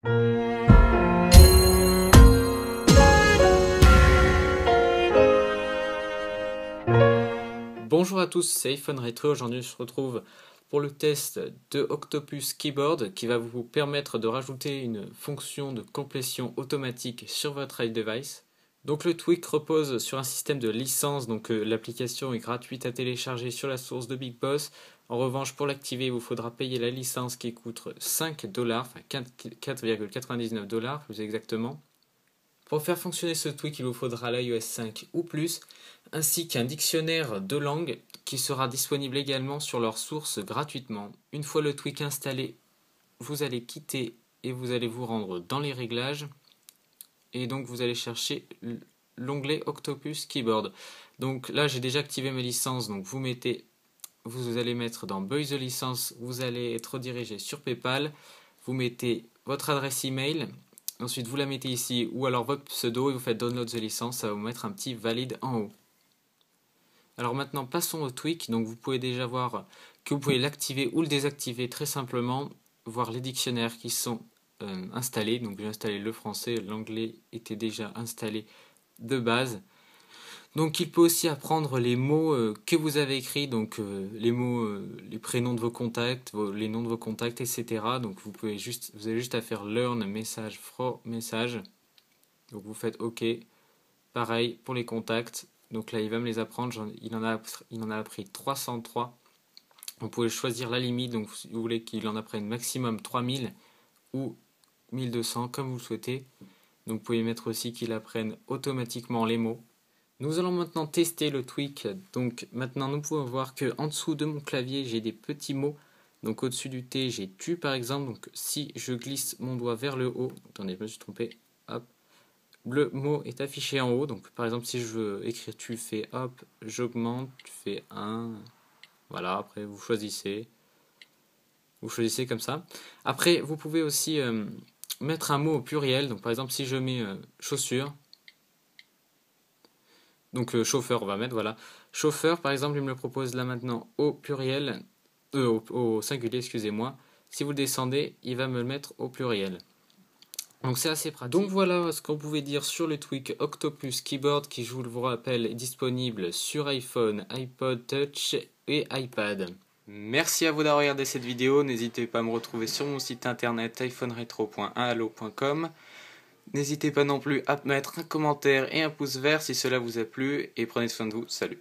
Bonjour à tous, c'est iPhone Retro. Aujourd'hui, je se retrouve pour le test de Octopus Keyboard qui va vous permettre de rajouter une fonction de complétion automatique sur votre iDevice. Donc le tweak repose sur un système de licence, donc l'application est gratuite à télécharger sur la source de Big Boss. En revanche, pour l'activer, il vous faudra payer la licence qui coûte 5$, enfin 4,99$ plus exactement. Pour faire fonctionner ce tweak, il vous faudra l'iOS 5 ou plus, ainsi qu'un dictionnaire de langue qui sera disponible également sur leur source gratuitement. Une fois le tweak installé, vous allez quitter et vous allez vous rendre dans les réglages. Et donc vous allez chercher l'onglet Octopus Keyboard. Donc là j'ai déjà activé mes licences, donc vous allez mettre dans Buy the licence, vous allez être redirigé sur PayPal, vous mettez votre adresse email, ensuite vous la mettez ici ou alors votre pseudo et vous faites Download the licence, ça va vous mettre un petit valide en haut. Alors maintenant passons au tweak, donc vous pouvez déjà voir que vous pouvez l'activer ou le désactiver très simplement, voir les dictionnaires qui sont installés, donc j'ai installé le français, l'anglais était déjà installé de base. Donc il peut aussi apprendre les mots que vous avez écrits, donc les mots, les prénoms de vos contacts, les noms de vos contacts, etc. Donc vous avez juste à faire learn message from message. Donc vous faites OK. Pareil pour les contacts. Donc là il va me les apprendre. Il en a appris 303. Vous pouvez choisir la limite. Donc si vous voulez qu'il en apprenne maximum 3000 ou 1200 comme vous le souhaitez. Donc vous pouvez mettre aussi qu'il apprenne automatiquement les mots. Nous allons maintenant tester le tweak. Donc maintenant nous pouvons voir que en dessous de mon clavier j'ai des petits mots. Donc au-dessus du T j'ai tu par exemple. Donc si je glisse mon doigt vers le haut, attendez je me suis trompé, hop, le mot est affiché en haut. Donc par exemple si je veux écrire tu fais hop, j'augmente, tu fais 1. Voilà, après vous choisissez comme ça. Après vous pouvez aussi mettre un mot au pluriel. Donc par exemple si je mets chaussures. Donc chauffeur on va mettre, voilà. Chauffeur par exemple il me le propose là maintenant au pluriel, au singulier excusez-moi. Si vous le descendez il va me le mettre au pluriel. Donc c'est assez pratique. Donc voilà ce qu'on pouvait dire sur le tweak Octopus Keyboard qui je vous le rappelle est disponible sur iPhone, iPod Touch et iPad. Merci à vous d'avoir regardé cette vidéo, n'hésitez pas à me retrouver sur mon site internet iphoneretro.1allo.com. N'hésitez pas non plus à mettre un commentaire et un pouce vert si cela vous a plu et prenez soin de vous, salut.